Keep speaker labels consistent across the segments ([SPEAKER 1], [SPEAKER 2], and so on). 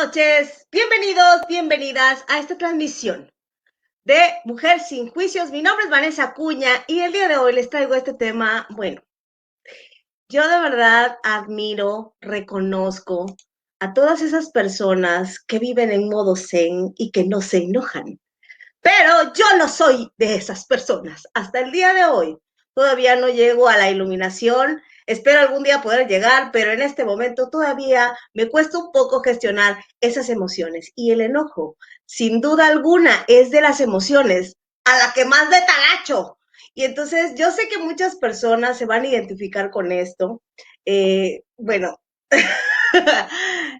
[SPEAKER 1] noches, bienvenidos, bienvenidas a esta transmisión de Mujer Sin Juicios. Mi nombre es Vanessa Acuña y el día de hoy les traigo este tema. Bueno, yo de verdad admiro, reconozco a todas esas personas que viven en modo zen y que no se enojan. Pero yo no soy de esas personas. Hasta el día de hoy todavía no llego a la iluminación. Espero algún día poder llegar, pero en este momento todavía me cuesta un poco gestionar esas emociones. Y el enojo, sin duda alguna, es de las emociones a la que más de talacho. Y entonces yo sé que muchas personas se van a identificar con esto. Bueno,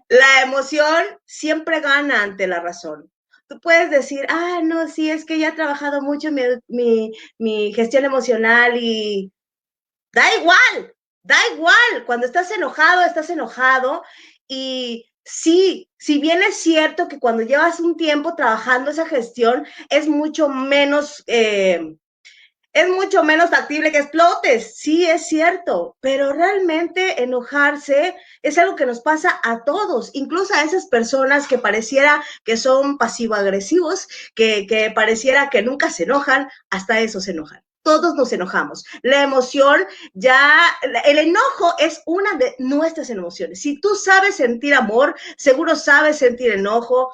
[SPEAKER 1] la emoción siempre gana ante la razón. Tú puedes decir, no, sí, es que ya he trabajado mucho mi gestión emocional y da igual, cuando estás enojado y sí, si bien es cierto que cuando llevas un tiempo trabajando esa gestión es mucho menos factible que explotes, sí es cierto, pero realmente enojarse es algo que nos pasa a todos, incluso a esas personas que pareciera que son pasivo-agresivos, que pareciera que nunca se enojan, hasta eso se enojan. Todos nos enojamos. La emoción, el enojo es una de nuestras emociones. Si tú sabes sentir amor, seguro sabes sentir enojo,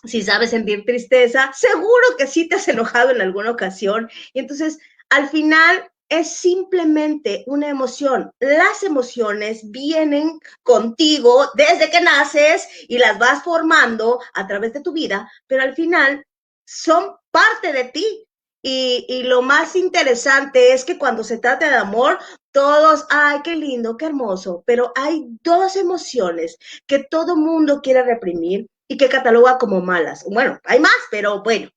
[SPEAKER 1] si sabes sentir tristeza, seguro que sí te has enojado en alguna ocasión. Y entonces, al final, es simplemente una emoción. Las emociones vienen contigo desde que naces y las vas formando a través de tu vida, pero al final son parte de ti. Y lo más interesante es que cuando se trata de amor, todos, ay, qué lindo, qué hermoso, pero hay dos emociones que todo mundo quiere reprimir y que cataloga como malas. Bueno, hay más, pero bueno,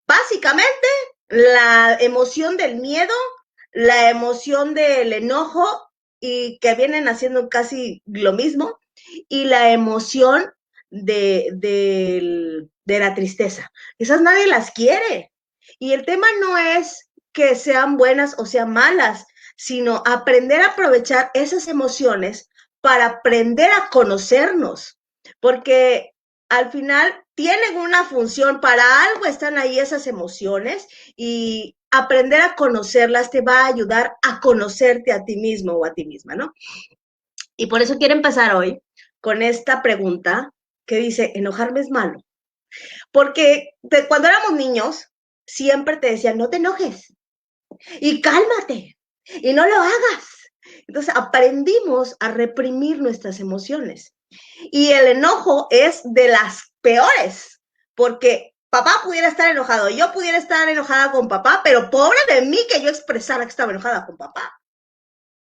[SPEAKER 1] básicamente la emoción del miedo, la emoción del enojo y que vienen haciendo casi lo mismo, y la emoción de la tristeza. Esas nadie las quiere. Y el tema no es que sean buenas o sean malas, sino aprender a aprovechar esas emociones para aprender a conocernos. Porque al final tienen una función, para algo están ahí esas emociones y aprender a conocerlas te va a ayudar a conocerte a ti mismo o a ti misma, ¿no? Y por eso quiero empezar hoy con esta pregunta que dice, ¿enojarme es malo? Porque cuando éramos niños, siempre te decían, no te enojes y cálmate y no lo hagas. Entonces aprendimos a reprimir nuestras emociones. Y el enojo es de las peores, porque papá pudiera estar enojado, yo pudiera estar enojada con papá, pero pobre de mí que yo expresara que estaba enojada con papá,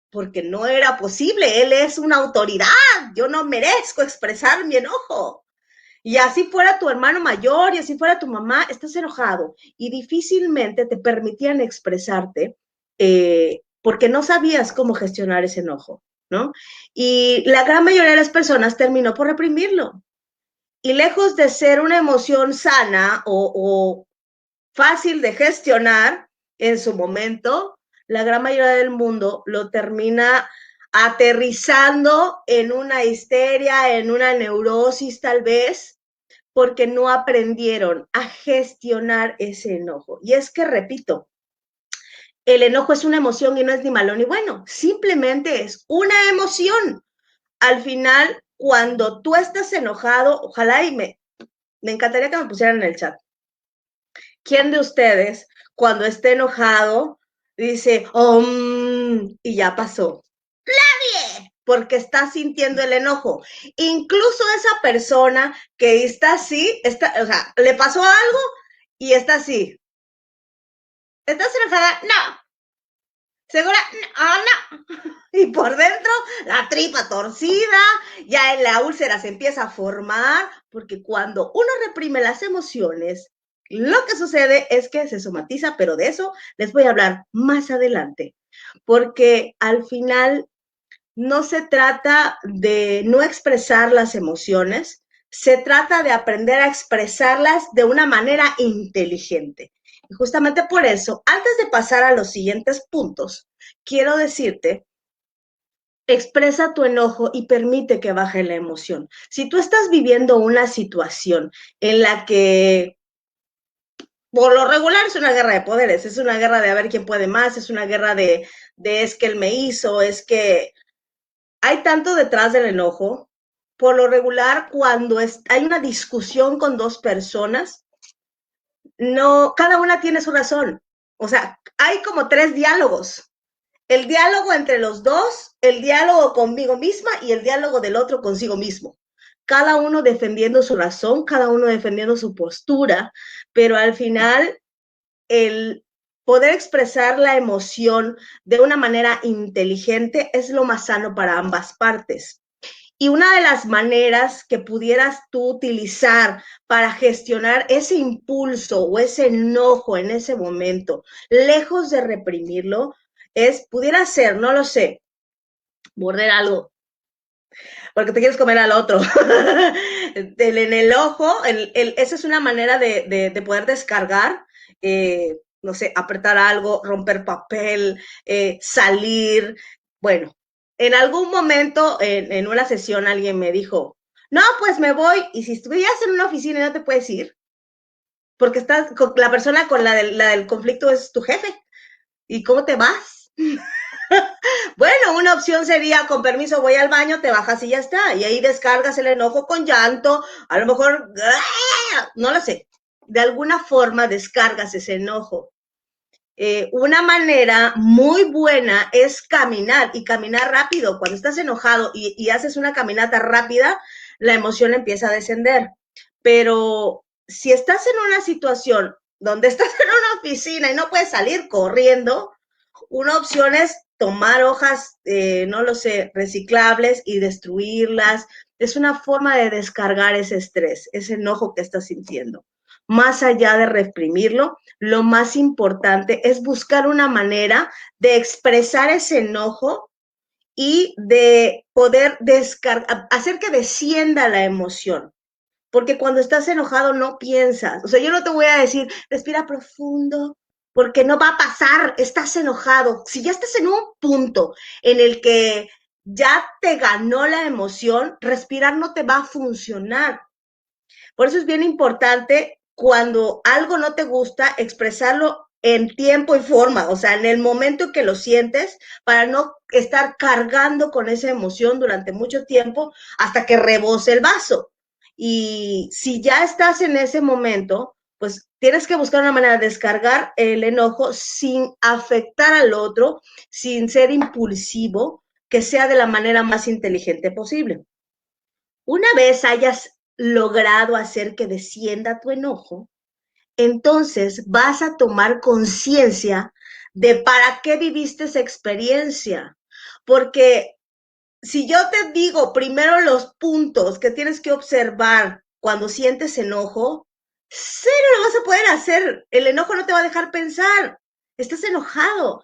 [SPEAKER 1] porque no era posible, él es una autoridad, yo no merezco expresar mi enojo. Y así fuera tu hermano mayor y así fuera tu mamá, estás enojado y difícilmente te permitían expresarte porque no sabías cómo gestionar ese enojo, ¿no? Y la gran mayoría de las personas terminó por reprimirlo. Y lejos de ser una emoción sana o fácil de gestionar en su momento, la gran mayoría del mundo lo termina aterrizando en una histeria, en una neurosis tal vez, porque no aprendieron a gestionar ese enojo. Y es que, repito, el enojo es una emoción y no es ni malo ni bueno, simplemente es una emoción. Al final, cuando tú estás enojado, ojalá me encantaría que me pusieran en el chat. ¿Quién de ustedes, cuando esté enojado, dice, y ya pasó? Nadie, porque está sintiendo el enojo. Incluso esa persona que está así, o sea, le pasó algo y está así. ¿Estás enojada? No. ¿Segura? No. Y por dentro, la tripa torcida, ya en la úlcera se empieza a formar, porque cuando uno reprime las emociones, lo que sucede es que se somatiza, pero de eso les voy a hablar más adelante, porque al final no se trata de no expresar las emociones, se trata de aprender a expresarlas de una manera inteligente. Y justamente por eso, antes de pasar a los siguientes puntos, quiero decirte expresa tu enojo y permite que baje la emoción. Si tú estás viviendo una situación en la que por lo regular es una guerra de poderes, es una guerra de a ver quién puede más, es una guerra de es que él me hizo, es que hay tanto detrás del enojo. Por lo regular, cuando hay una discusión con dos personas, no, cada una tiene su razón. O sea, hay como tres diálogos. El diálogo entre los dos, el diálogo conmigo misma y el diálogo del otro consigo mismo. Cada uno defendiendo su razón, cada uno defendiendo su postura, pero al final el poder expresar la emoción de una manera inteligente es lo más sano para ambas partes. Y una de las maneras que pudieras tú utilizar para gestionar ese impulso o ese enojo en ese momento, lejos de reprimirlo, pudiera ser, no lo sé, morder algo, porque te quieres comer al otro. En el ojo, esa es una manera de poder descargar, no sé, apretar algo, romper papel, salir. Bueno, en algún momento en una sesión alguien me dijo, no, pues me voy, y si estuvieras en una oficina y no te puedes ir, porque estás con la persona con la del conflicto es tu jefe, ¿y cómo te vas? Bueno, una opción sería, con permiso, voy al baño, te bajas y ya está. Y ahí descargas el enojo con llanto, a lo mejor, no lo sé, de alguna forma descargas ese enojo. Una manera muy buena es caminar y caminar rápido. Cuando estás enojado y haces una caminata rápida, la emoción empieza a descender. Pero si estás en una situación donde estás en una oficina y no puedes salir corriendo, una opción es tomar hojas, no lo sé, reciclables y destruirlas. Es una forma de descargar ese estrés, ese enojo que estás sintiendo. Más allá de reprimirlo, lo más importante es buscar una manera de expresar ese enojo y de poder hacer que descienda la emoción. Porque cuando estás enojado no piensas. O sea, yo no te voy a decir, respira profundo, porque no va a pasar, estás enojado. Si ya estás en un punto en el que ya te ganó la emoción, respirar no te va a funcionar. Por eso es bien importante cuando algo no te gusta, expresarlo en tiempo y forma, o sea, en el momento que lo sientes, para no estar cargando con esa emoción durante mucho tiempo hasta que rebose el vaso. Y si ya estás en ese momento, pues tienes que buscar una manera de descargar el enojo sin afectar al otro, sin ser impulsivo, que sea de la manera más inteligente posible. Una vez hayas logrado hacer que descienda tu enojo, entonces vas a tomar conciencia de para qué viviste esa experiencia. Porque si yo te digo primero los puntos que tienes que observar cuando sientes enojo, cero lo vas a poder hacer. El enojo no te va a dejar pensar. Estás enojado,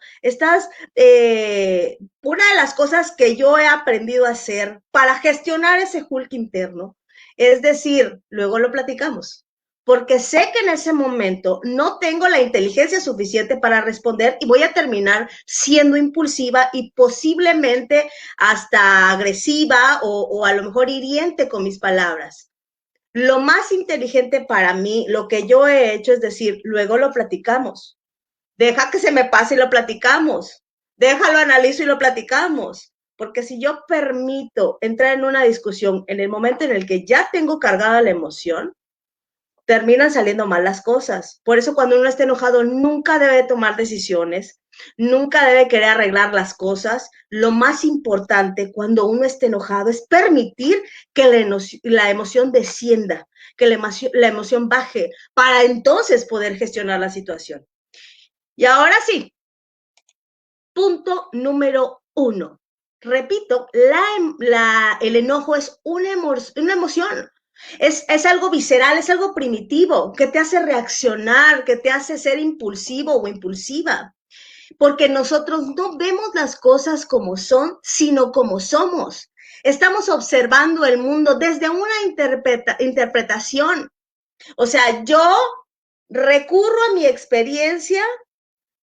[SPEAKER 1] una de las cosas que yo he aprendido a hacer para gestionar ese Hulk interno, es decir, luego lo platicamos, porque sé que en ese momento no tengo la inteligencia suficiente para responder y voy a terminar siendo impulsiva y posiblemente hasta agresiva o a lo mejor hiriente con mis palabras. Lo más inteligente para mí, lo que yo he hecho es decir, luego lo platicamos. Deja que se me pase y lo platicamos. Déjalo, analizo y lo platicamos. Porque si yo permito entrar en una discusión en el momento en el que ya tengo cargada la emoción, terminan saliendo mal las cosas. Por eso cuando uno está enojado nunca debe tomar decisiones, nunca debe querer arreglar las cosas. Lo más importante cuando uno está enojado es permitir que la emoción descienda, que la emoción baje, para entonces poder gestionar la situación. Y ahora sí, punto número 1. Repito, el enojo es una emoción. Es algo visceral, es algo primitivo, que te hace reaccionar, que te hace ser impulsivo o impulsiva. Porque nosotros no vemos las cosas como son, sino como somos. Estamos observando el mundo desde una interpretación. O sea, yo recurro a mi experiencia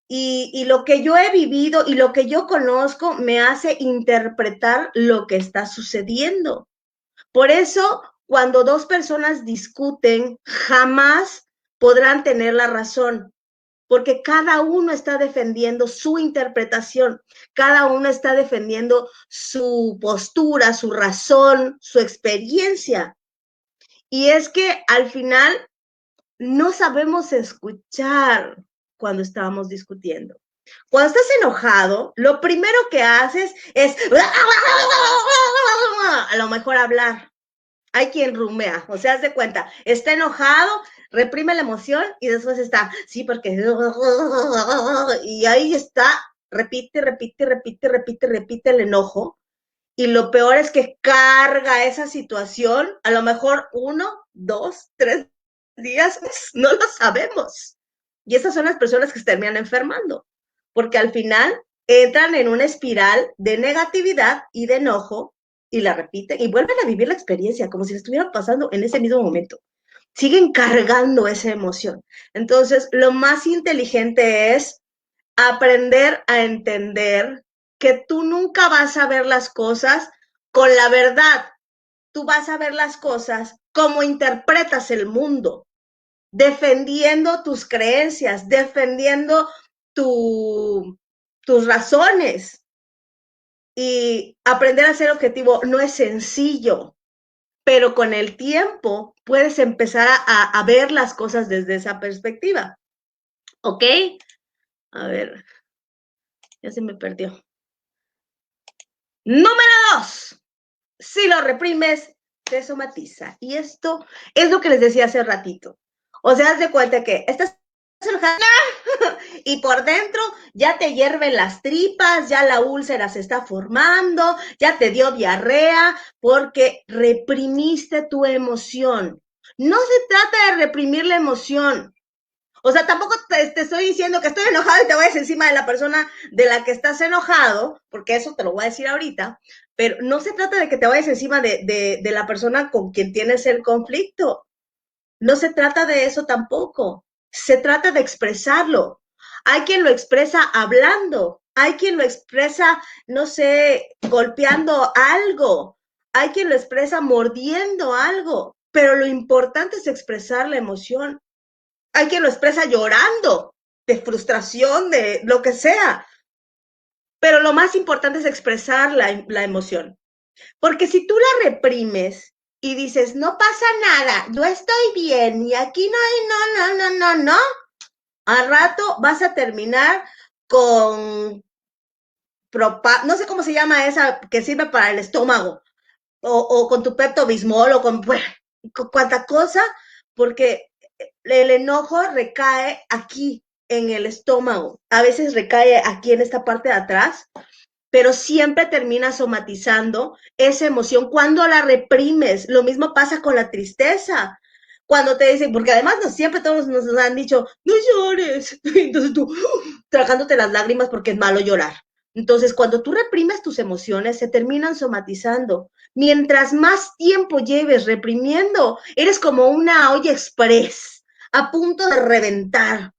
[SPEAKER 1] y lo que yo he vivido y lo que yo conozco me hace interpretar lo que está sucediendo. Por eso, cuando dos personas discuten, jamás podrán tener la razón, porque cada uno está defendiendo su interpretación, cada uno está defendiendo su postura, su razón, su experiencia. Y es que al final no sabemos escuchar cuando estábamos discutiendo. Cuando estás enojado, lo primero que haces es a lo mejor hablar. Hay quien rumea, o sea, haz de cuenta, está enojado, reprime la emoción y después está, sí, porque... Y ahí está, repite, repite, repite, repite, repite el enojo. Y lo peor es que carga esa situación, a lo mejor 1, 2, 3 días, no lo sabemos. Y esas son las personas que se terminan enfermando, porque al final entran en una espiral de negatividad y de enojo y la repiten y vuelven a vivir la experiencia como si le estuviera pasando en ese mismo momento. Siguen cargando esa emoción. Entonces, lo más inteligente es aprender a entender que tú nunca vas a ver las cosas con la verdad, tú vas a ver las cosas como interpretas el mundo, defendiendo tus creencias, defendiendo tus razones. Y aprender a ser objetivo no es sencillo, pero con el tiempo puedes empezar a ver las cosas desde esa perspectiva. ¿Ok? A ver, ya se me perdió. Número 2. Si lo reprimes, te somatiza. Y esto es lo que les decía hace ratito. O sea, haz de cuenta que estás enojada y por dentro ya te hierven las tripas, ya la úlcera se está formando, ya te dio diarrea porque reprimiste tu emoción. No se trata de reprimir la emoción. O sea, tampoco te estoy diciendo que estoy enojado y te vayas encima de la persona de la que estás enojado, porque eso te lo voy a decir ahorita, pero no se trata de que te vayas encima de la persona con quien tienes el conflicto. No se trata de eso tampoco. Se trata de expresarlo. Hay quien lo expresa hablando, hay quien lo expresa, no sé, golpeando algo, hay quien lo expresa mordiendo algo, pero lo importante es expresar la emoción. Hay quien lo expresa llorando, de frustración, de lo que sea. Pero lo más importante es expresar la emoción. Porque si tú la reprimes y dices, no pasa nada, yo estoy bien y aquí no hay, no, al rato vas a terminar con, no sé cómo se llama esa que sirve para el estómago, o con tu Pepto Bismol, o con cuanta cosa, porque el enojo recae aquí en el estómago, a veces recae aquí en esta parte de atrás, pero siempre termina somatizando esa emoción cuando la reprimes. Lo mismo pasa con la tristeza. Cuando te dicen, porque además no siempre todos nos han dicho, no llores. Entonces tú, tragándote las lágrimas porque es malo llorar. Entonces, cuando tú reprimes tus emociones, se terminan somatizando. Mientras más tiempo lleves reprimiendo, eres como una olla express, a punto de reventar.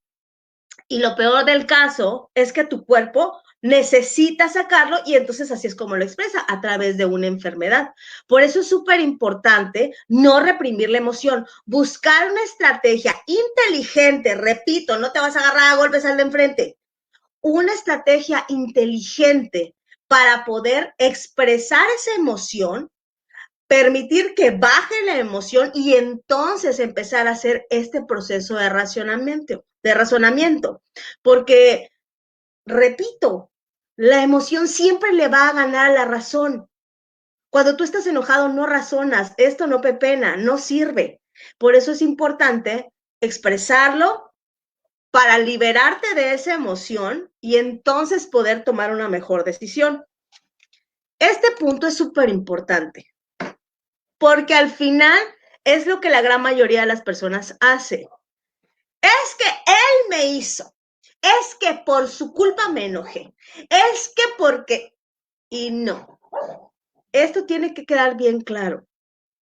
[SPEAKER 1] Y lo peor del caso es que tu cuerpo necesita sacarlo y entonces así es como lo expresa, a través de una enfermedad. Por eso es súper importante no reprimir la emoción, buscar una estrategia inteligente, repito, no te vas a agarrar a golpes al de enfrente, una estrategia inteligente para poder expresar esa emoción, permitir que baje la emoción y entonces empezar a hacer este proceso de razonamiento, porque, repito, la emoción siempre le va a ganar a la razón. Cuando tú estás enojado no razonas, esto no pepena, no sirve. Por eso es importante expresarlo para liberarte de esa emoción y entonces poder tomar una mejor decisión. Este punto es súper importante, porque al final es lo que la gran mayoría de las personas hace. Es que él me hizo, es que por su culpa me enojé, es que porque... Y no, esto tiene que quedar bien claro.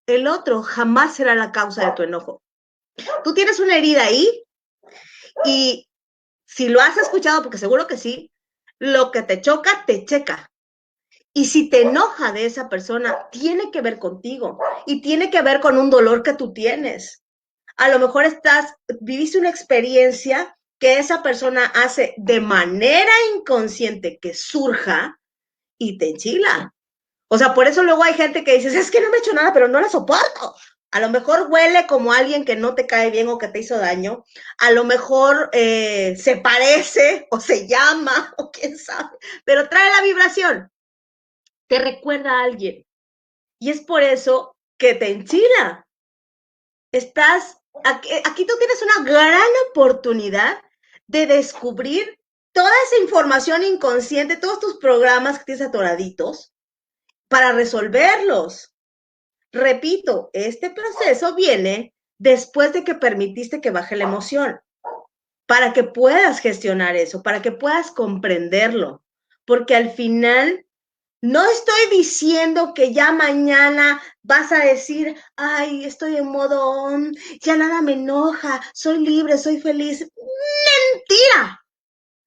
[SPEAKER 1] El otro jamás será la causa de tu enojo. Tú tienes una herida ahí y Si lo has escuchado, porque seguro que sí, lo que te choca, te checa. Y si te enoja de esa persona, tiene que ver contigo y tiene que ver con un dolor que tú tienes. A lo mejor viviste una experiencia que esa persona hace de manera inconsciente que surja y te enchila. O sea, por eso luego hay gente que dices, es que no me he hecho nada, pero no la soporto. A lo mejor huele como alguien que no te cae bien o que te hizo daño. A lo mejor se parece o se llama o quién sabe, pero trae la vibración. Te recuerda a alguien. Y es por eso que te enchila. Aquí tú tienes una gran oportunidad de descubrir toda esa información inconsciente, todos tus programas que tienes atoraditos para resolverlos. Repito, este proceso viene después de que permitiste que baje la emoción, para que puedas gestionar eso, para que puedas comprenderlo, porque al final no estoy diciendo que ya mañana vas a decir, ay, estoy en modo, ya nada me enoja, soy libre, soy feliz. Mentira.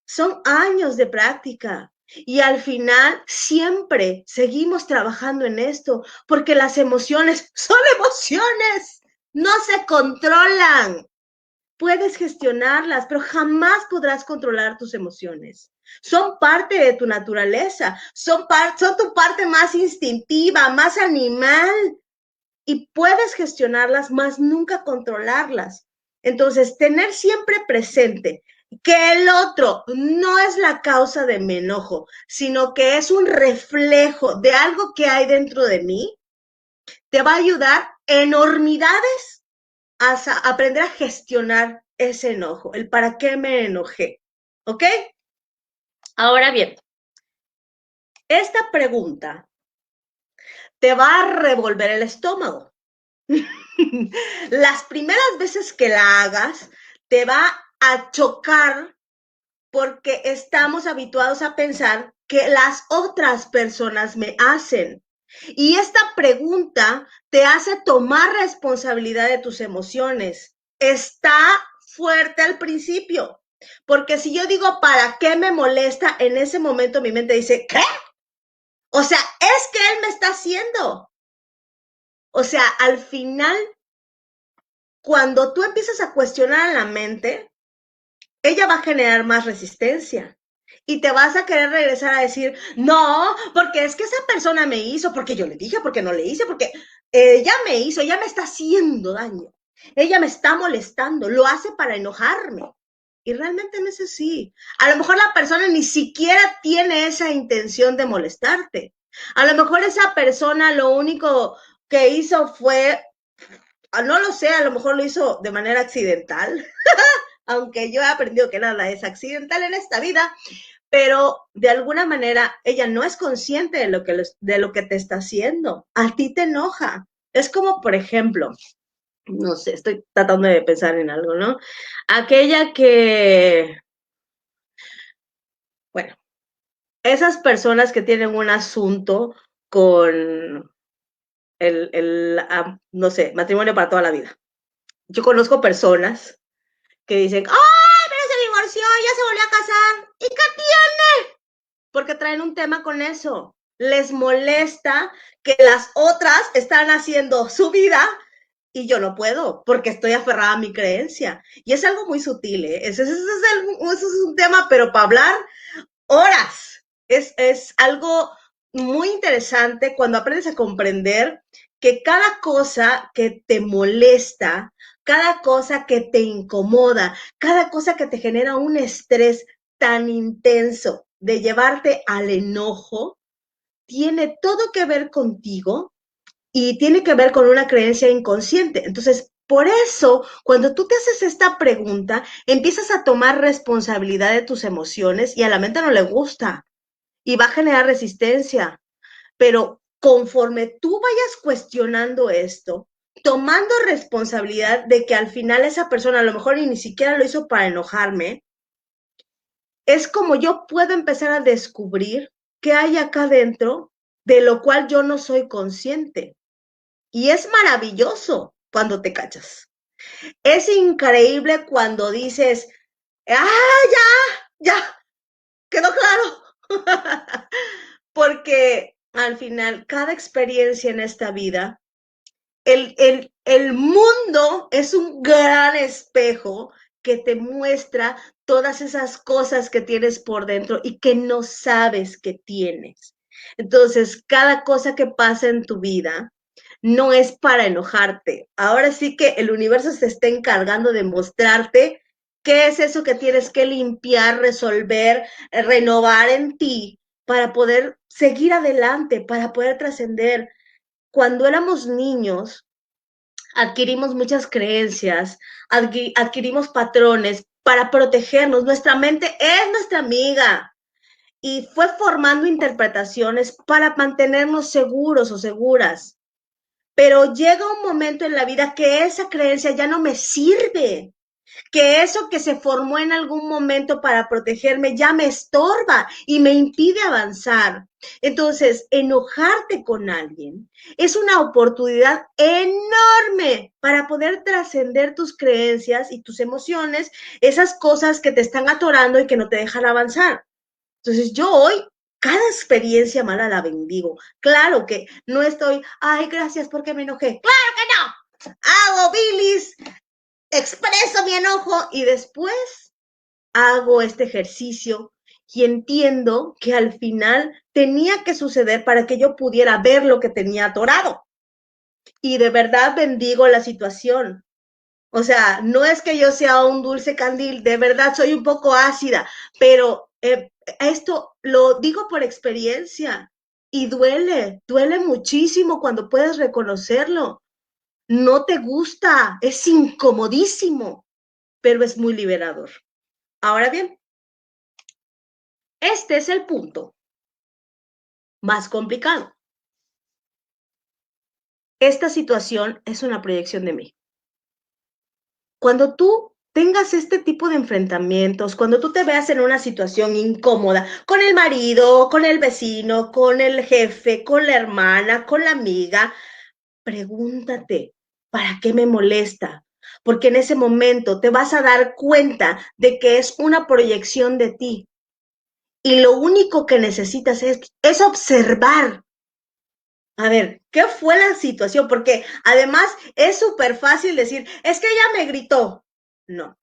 [SPEAKER 1] Son años de práctica. Y al final siempre seguimos trabajando en esto, porque las emociones son emociones, no se controlan. Puedes gestionarlas, pero jamás podrás controlar tus emociones. Son parte de tu naturaleza, son tu parte más instintiva, más animal, y puedes gestionarlas, más nunca controlarlas. Entonces, tener siempre presente que el otro no es la causa de mi enojo, sino que es un reflejo de algo que hay dentro de mí, te va a ayudar enormidades a aprender a gestionar ese enojo, el para qué me enojé. ¿Ok? Ahora bien, esta pregunta te va a revolver el estómago. Las primeras veces que la hagas, te va a chocar porque estamos habituados a pensar que las otras personas me hacen. Y esta pregunta te hace tomar responsabilidad de tus emociones. Está fuerte al principio, porque si yo digo, ¿para qué me molesta? En ese momento mi mente dice, ¿qué? O sea, es que él me está haciendo. O sea, al final, cuando tú empiezas a cuestionar a la mente, ella va a generar más resistencia. Y te vas a querer regresar a decir, no, porque es que esa persona me hizo, porque yo le dije, porque no le hice, porque ella me hizo, ella me está haciendo daño, ella me está molestando, lo hace para enojarme. Y realmente no es así. A lo mejor la persona ni siquiera tiene esa intención de molestarte. A lo mejor esa persona lo único que hizo fue, no lo sé, a lo mejor lo hizo de manera accidental, aunque yo he aprendido que nada es accidental en esta vida, pero de alguna manera ella no es consciente de lo que te está haciendo. A ti te enoja. Es como, por ejemplo, no sé, estoy tratando de pensar en algo, ¿no? Aquella que, bueno, esas personas que tienen un asunto con no sé, matrimonio para toda la vida. Yo conozco personas que dicen, ¡ay, pero se divorció, ya se volvió a casar! ¿Y qué tiene? Porque traen un tema con eso. Les molesta que las otras están haciendo su vida y yo no puedo porque estoy aferrada a mi creencia. Y es algo muy sutil, ¿eh? Ese es un tema, pero para hablar horas. Es algo muy interesante cuando aprendes a comprender que cada cosa que te molesta, cada cosa que te incomoda, cada cosa que te genera un estrés tan intenso de llevarte al enojo, tiene todo que ver contigo y tiene que ver con una creencia inconsciente. Entonces, por eso, cuando tú te haces esta pregunta, empiezas a tomar responsabilidad de tus emociones y a la mente no le gusta y va a generar resistencia. Pero conforme tú vayas cuestionando esto, tomando responsabilidad de que al final esa persona a lo mejor ni siquiera lo hizo para enojarme, es como yo puedo empezar a descubrir qué hay acá dentro de lo cual yo no soy consciente. Y es maravilloso cuando te cachas. Es increíble cuando dices, Ya, quedó claro. Porque al final, cada experiencia en esta vida, el mundo es un gran espejo que te muestra todas esas cosas que tienes por dentro y que no sabes que tienes. Entonces, cada cosa que pasa en tu vida no es para enojarte. Ahora sí que el universo se está encargando de mostrarte qué es eso que tienes que limpiar, resolver, renovar en ti para poder seguir adelante, para poder trascender. Cuando éramos niños, adquirimos muchas creencias, adquirimos patrones para protegernos. Nuestra mente es nuestra amiga y fue formando interpretaciones para mantenernos seguros o seguras. Pero llega un momento en la vida que esa creencia ya no me sirve, que eso que se formó en algún momento para protegerme ya me estorba y me impide avanzar. Entonces, enojarte con alguien es una oportunidad enorme para poder trascender tus creencias y tus emociones, esas cosas que te están atorando y que no te dejan avanzar. Entonces, yo hoy cada experiencia mala la bendigo. Claro que no estoy, ay, gracias porque me enojé. Claro que no. Hago bilis, expreso mi enojo y después hago este ejercicio y entiendo que al final tenía que suceder para que yo pudiera ver lo que tenía atorado. Y de verdad bendigo la situación. O sea, no es que yo sea un dulce candil, de verdad soy un poco ácida, pero esto lo digo por experiencia y duele muchísimo cuando puedes reconocerlo. No te gusta, es incomodísimo, pero es muy liberador. Ahora bien, este es el punto más complicado. Esta situación es una proyección de mí. Cuando tú tengas este tipo de enfrentamientos, cuando tú te veas en una situación incómoda con el marido, con el vecino, con el jefe, con la hermana, con la amiga, pregúntate, ¿para qué me molesta? Porque en ese momento te vas a dar cuenta de que es una proyección de ti. Y lo único que necesitas es observar. A ver, ¿qué fue la situación? Porque además es súper fácil decir, es que ella me gritó. No,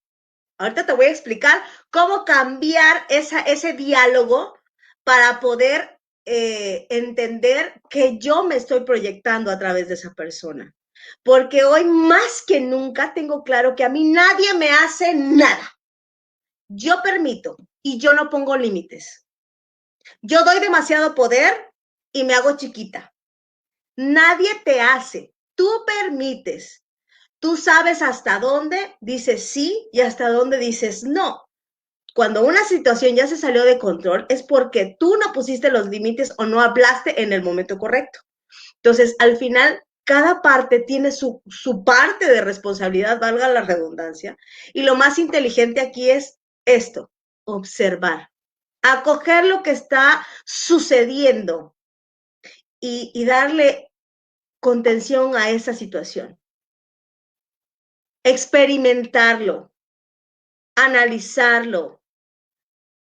[SPEAKER 1] ahorita te voy a explicar cómo cambiar ese diálogo para poder entender que yo me estoy proyectando a través de esa persona. Porque hoy más que nunca tengo claro que a mí nadie me hace nada. Yo permito y yo no pongo límites. Yo doy demasiado poder y me hago chiquita. Nadie te hace, tú permites. Tú sabes hasta dónde dices sí y hasta dónde dices no. Cuando una situación ya se salió de control es porque tú no pusiste los límites o no hablaste en el momento correcto. Entonces, al final, cada parte tiene su parte de responsabilidad, valga la redundancia, y lo más inteligente aquí es esto, observar, acoger lo que está sucediendo y darle contención a esa situación, experimentarlo, analizarlo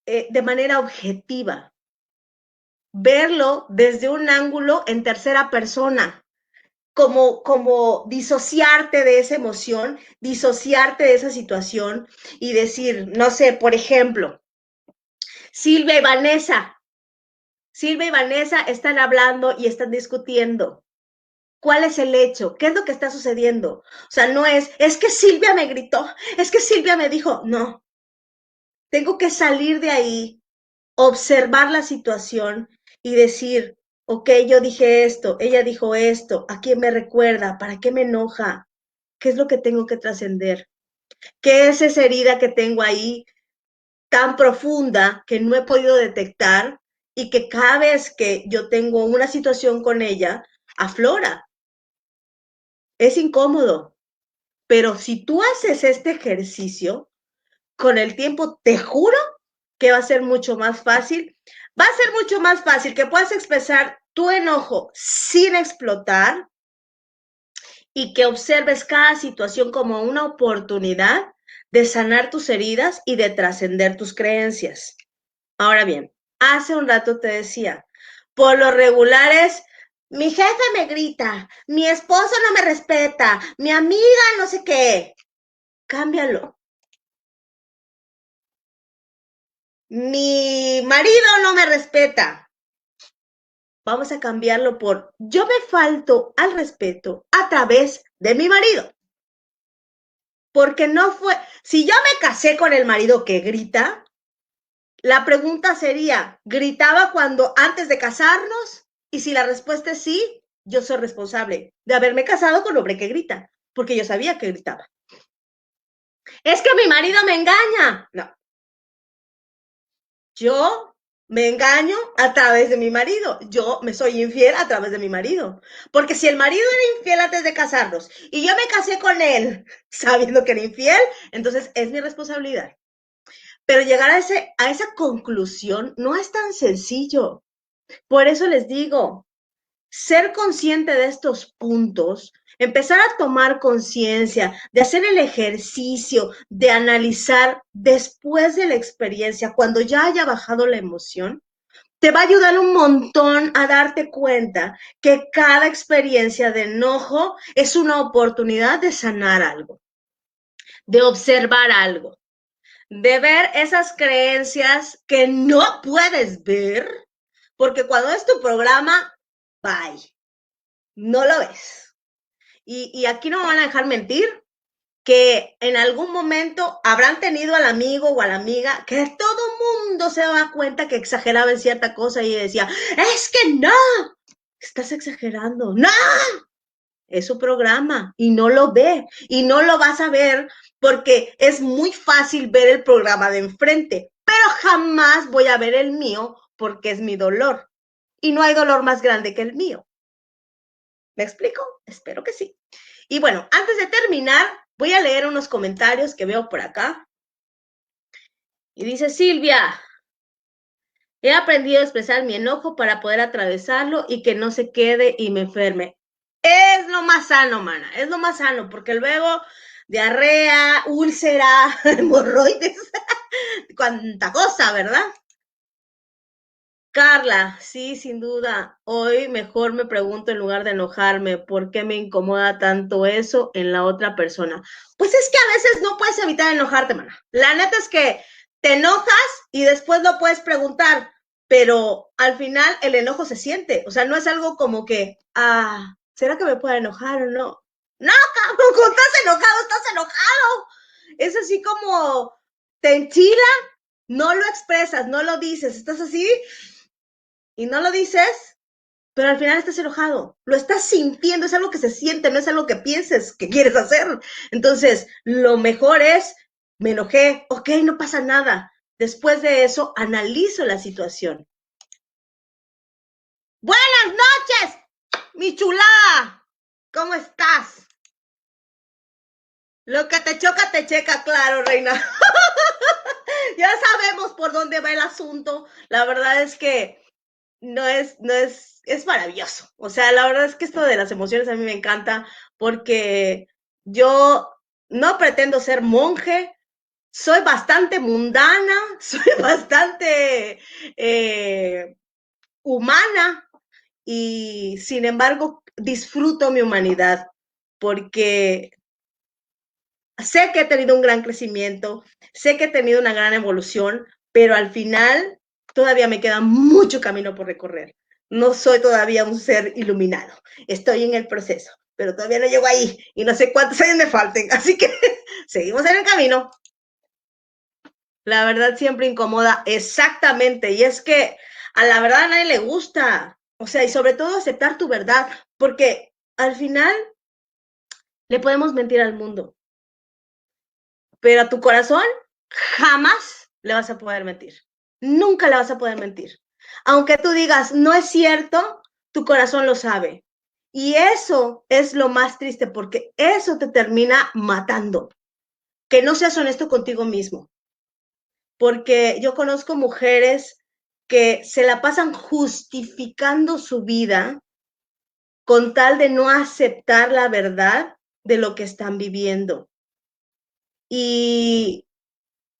[SPEAKER 1] de manera objetiva, verlo desde un ángulo en tercera persona, como disociarte de esa emoción, disociarte de esa situación y decir, no sé, por ejemplo, Silvia y Vanessa, Silvia y Vanessa están hablando y están discutiendo. ¿Cuál es el hecho? ¿Qué es lo que está sucediendo? O sea, no es que Silvia me gritó, es que Silvia me dijo, no, tengo que salir de ahí, observar la situación y decir, ok, yo dije esto, ella dijo esto, ¿a quién me recuerda? ¿Para qué me enoja? ¿Qué es lo que tengo que trascender? ¿Qué es esa herida que tengo ahí tan profunda que no he podido detectar y que cada vez que yo tengo una situación con ella, aflora? Es incómodo, pero si tú haces este ejercicio, con el tiempo te juro que va a ser mucho más fácil. Va a ser mucho más fácil que puedas expresar tu enojo sin explotar y que observes cada situación como una oportunidad de sanar tus heridas y de trascender tus creencias. Ahora bien, hace un rato te decía, por lo regular es, mi jefe me grita, mi esposo no me respeta, mi amiga no sé qué. Cámbialo. Mi marido no me respeta. Vamos a cambiarlo por yo me falto al respeto a través de mi marido. Porque no fue, si yo me casé con el marido que grita, la pregunta sería, ¿gritaba cuando antes de casarnos? Y si la respuesta es sí, yo soy responsable de haberme casado con un hombre que grita, porque yo sabía que gritaba. Es que mi marido me engaña. No. Yo me engaño a través de mi marido. Yo me soy infiel a través de mi marido. Porque si el marido era infiel antes de casarnos y yo me casé con él sabiendo que era infiel, entonces es mi responsabilidad. Pero llegar a esa conclusión no es tan sencillo. Por eso les digo, ser consciente de estos puntos, empezar a tomar conciencia, de hacer el ejercicio, de analizar después de la experiencia, cuando ya haya bajado la emoción, te va a ayudar un montón a darte cuenta que cada experiencia de enojo es una oportunidad de sanar algo, de observar algo, de ver esas creencias que no puedes ver, porque cuando es tu programa, bye, no lo ves. Y aquí no me van a dejar mentir, que en algún momento habrán tenido al amigo o a la amiga que todo mundo se daba cuenta que exageraba en cierta cosa y decía, es que no, estás exagerando, no, es su programa y no lo ve y no lo vas a ver porque es muy fácil ver el programa de enfrente, pero jamás voy a ver el mío porque es mi dolor y no hay dolor más grande que el mío. ¿Me explico? Espero que sí. Y bueno, antes de terminar, voy a leer unos comentarios que veo por acá. Y dice Silvia, he aprendido a expresar mi enojo para poder atravesarlo y que no se quede y me enferme. Es lo más sano, mana, es lo más sano, porque luego diarrea, úlcera, hemorroides, cuánta cosa, ¿verdad? Carla, sí, sin duda. Hoy mejor me pregunto en lugar de enojarme, ¿por qué me incomoda tanto eso en la otra persona? Pues es que a veces no puedes evitar enojarte, mana. La neta es que te enojas y después lo puedes preguntar, pero al final el enojo se siente. O sea, no es algo como que, ¿será que me puedo enojar o no? No, cabrón, cuando estás enojado, estás enojado. Es así como te enchila, no lo expresas, no lo dices, estás así y no lo dices, pero al final estás enojado, lo estás sintiendo, es algo que se siente, no es algo que pienses que quieres hacer. Entonces, lo mejor es, me enojé, ok, no pasa nada. Después de eso, analizo la situación. Buenas noches, mi chulada, ¿cómo estás? Lo que te choca, te checa, claro, reina. Ya sabemos por dónde va el asunto. La verdad es que es maravilloso. O sea, la verdad es que esto de las emociones a mí me encanta porque yo no pretendo ser monje, soy bastante mundana, soy bastante humana y sin embargo disfruto mi humanidad porque sé que he tenido un gran crecimiento, sé que he tenido una gran evolución, pero al final todavía me queda mucho camino por recorrer. No soy todavía un ser iluminado, estoy en el proceso, pero todavía no llego ahí y no sé cuántos años me falten, así que seguimos en el camino. La verdad siempre incomoda, exactamente, y es que a la verdad a nadie le gusta, o sea, y sobre todo aceptar tu verdad, porque al final le podemos mentir al mundo, pero a tu corazón jamás le vas a poder mentir. Nunca le vas a poder mentir. Aunque tú digas, no es cierto, tu corazón lo sabe. Y eso es lo más triste porque eso te termina matando. Que no seas honesto contigo mismo. Porque yo conozco mujeres que se la pasan justificando su vida con tal de no aceptar la verdad de lo que están viviendo. y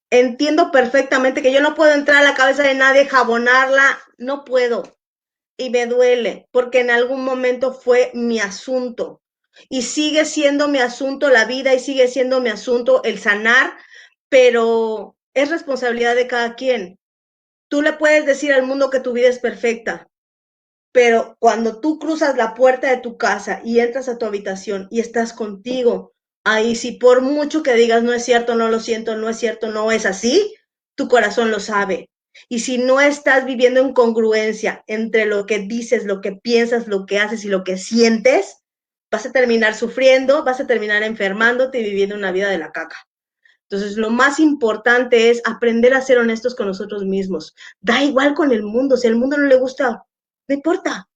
[SPEAKER 1] entiendo perfectamente que yo no puedo entrar a la cabeza de nadie, jabonarla, no puedo. Y me duele, porque en algún momento fue mi asunto. Y sigue siendo mi asunto la vida y sigue siendo mi asunto el sanar, pero es responsabilidad de cada quien. Tú le puedes decir al mundo que tu vida es perfecta, pero cuando tú cruzas la puerta de tu casa y entras a tu habitación y estás contigo, ahí sí, por mucho que digas no es cierto, no lo siento, no es cierto, no es así, tu corazón lo sabe. Y si no estás viviendo en congruencia entre lo que dices, lo que piensas, lo que haces y lo que sientes, vas a terminar sufriendo, vas a terminar enfermándote y viviendo una vida de la caca. Entonces, lo más importante es aprender a ser honestos con nosotros mismos. Da igual con el mundo, si al mundo no le gusta, no importa.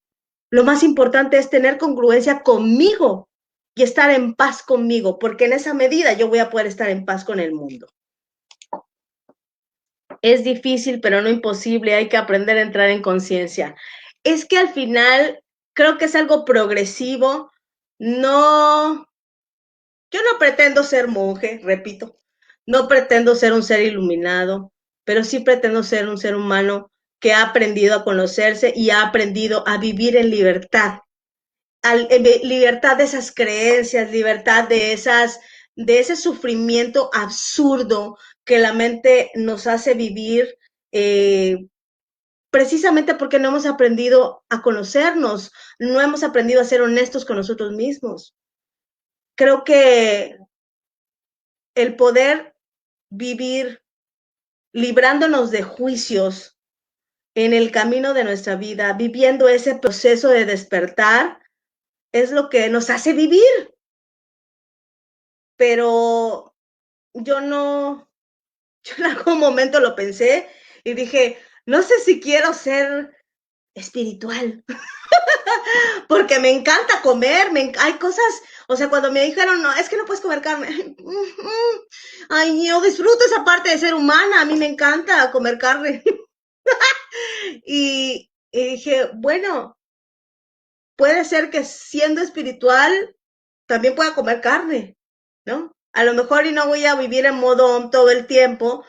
[SPEAKER 1] Lo más importante es tener congruencia conmigo y estar en paz conmigo, porque en esa medida yo voy a poder estar en paz con el mundo. Es difícil, pero no imposible, hay que aprender a entrar en conciencia. Es que al final creo que es algo progresivo, no, yo no pretendo ser monje, repito, no pretendo ser un ser iluminado, pero sí pretendo ser un ser humano que ha aprendido a conocerse y ha aprendido a vivir en libertad, libertad de esas creencias, libertad de ese sufrimiento absurdo que la mente nos hace vivir, precisamente porque no hemos aprendido a conocernos, no hemos aprendido a ser honestos con nosotros mismos. Creo que el poder vivir librándonos de juicios en el camino de nuestra vida, viviendo ese proceso de despertar, es lo que nos hace vivir. Pero yo no, yo en algún momento lo pensé y dije, no sé si quiero ser espiritual, porque me encanta comer, hay cosas, o sea, cuando me dijeron, no, es que no puedes comer carne, ay, yo disfruto esa parte de ser humana, a mí me encanta comer carne. Y dije, bueno, puede ser que siendo espiritual también pueda comer carne, ¿no? A lo mejor y no voy a vivir en modo todo el tiempo,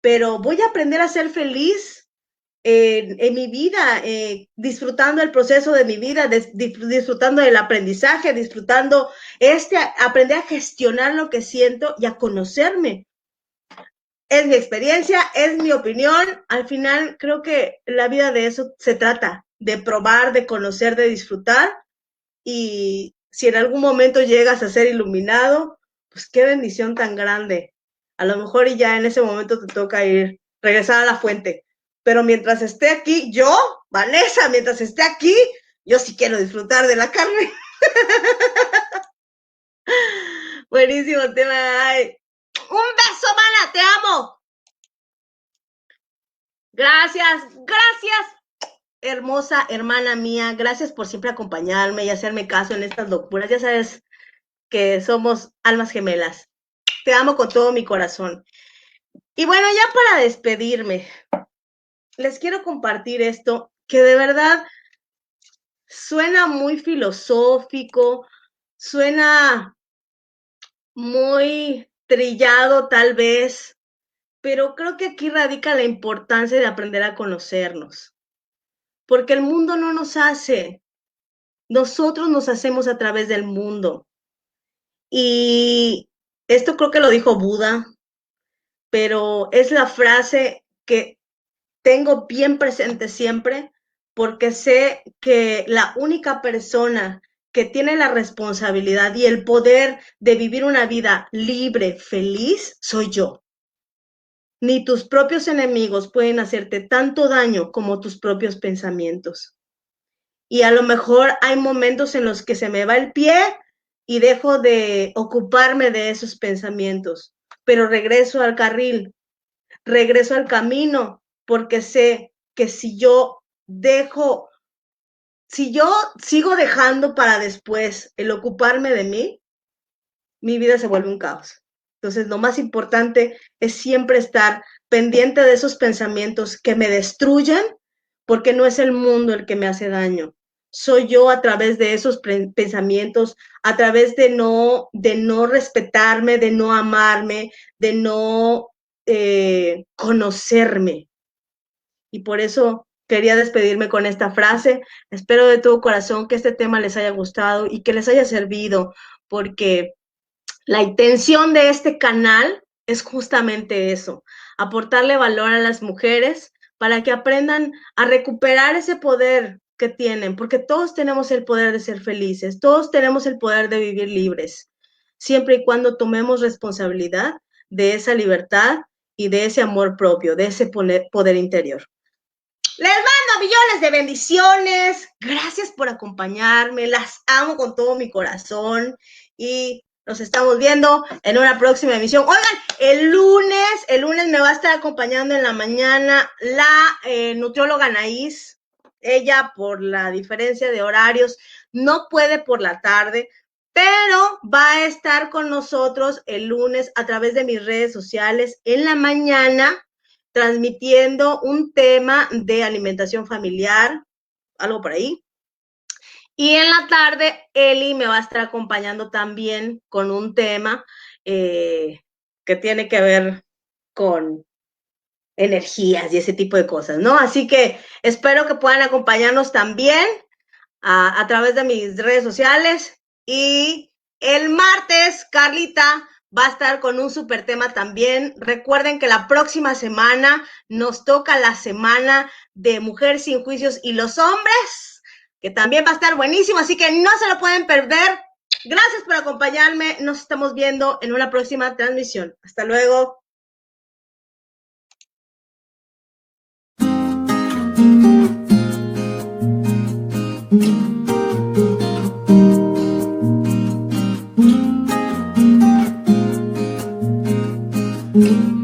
[SPEAKER 1] pero voy a aprender a ser feliz en mi vida, disfrutando el proceso de mi vida, disfrutando del aprendizaje, disfrutando aprender a gestionar lo que siento y a conocerme. Es mi experiencia, es mi opinión. Al final creo que la vida de eso se trata, de probar, de conocer, de disfrutar. Y si en algún momento llegas a ser iluminado, pues qué bendición tan grande. A lo mejor y ya en ese momento te toca regresar a la fuente. Pero mientras esté aquí, yo, Vanessa, mientras esté aquí, yo sí quiero disfrutar de la carne. Buenísimo tema. Ay. Un beso, mana, te amo. Gracias, gracias, hermosa hermana mía. Gracias por siempre acompañarme y hacerme caso en estas locuras. Ya sabes que somos almas gemelas. Te amo con todo mi corazón. Y bueno, ya para despedirme, les quiero compartir esto que de verdad suena muy filosófico, suena muy trillado tal vez, pero creo que aquí radica la importancia de aprender a conocernos, porque el mundo no nos hace, nosotros nos hacemos a través del mundo. Y esto creo que lo dijo Buda, pero es la frase que tengo bien presente siempre porque sé que la única persona que tiene la responsabilidad y el poder de vivir una vida libre, feliz, soy yo. Ni tus propios enemigos pueden hacerte tanto daño como tus propios pensamientos. Y a lo mejor hay momentos en los que se me va el pie y dejo de ocuparme de esos pensamientos, pero regreso al carril, regreso al camino, porque sé que si yo sigo dejando para después el ocuparme de mí, mi vida se vuelve un caos. Entonces, lo más importante es siempre estar pendiente de esos pensamientos que me destruyen, porque no es el mundo el que me hace daño, soy yo a través de esos pensamientos, a través de no respetarme, de no amarme, de no conocerme. Y por eso quería despedirme con esta frase. Espero de todo corazón que este tema les haya gustado y que les haya servido, porque la intención de este canal es justamente eso, aportarle valor a las mujeres para que aprendan a recuperar ese poder que tienen, porque todos tenemos el poder de ser felices, todos tenemos el poder de vivir libres, siempre y cuando tomemos responsabilidad de esa libertad y de ese amor propio, de ese poder interior. Les mando millones de bendiciones. Gracias por acompañarme. Las amo con todo mi corazón. Y nos estamos viendo en una próxima emisión. Oigan, el lunes me va a estar acompañando en la mañana la nutrióloga Anaís. Ella, por la diferencia de horarios, no puede por la tarde, pero va a estar con nosotros el lunes a través de mis redes sociales en la mañana, transmitiendo un tema de alimentación familiar, algo por ahí. Y en la tarde, Eli me va a estar acompañando también con un tema que tiene que ver con energías y ese tipo de cosas, ¿no? Así que espero que puedan acompañarnos también a través de mis redes sociales. Y el martes, Carlita va a estar con un súper tema también. Recuerden que la próxima semana nos toca la semana de Mujer Sin Juicios y los Hombres, que también va a estar buenísimo, así que no se lo pueden perder. Gracias por acompañarme. Nos estamos viendo en una próxima transmisión. Hasta luego. Thank you.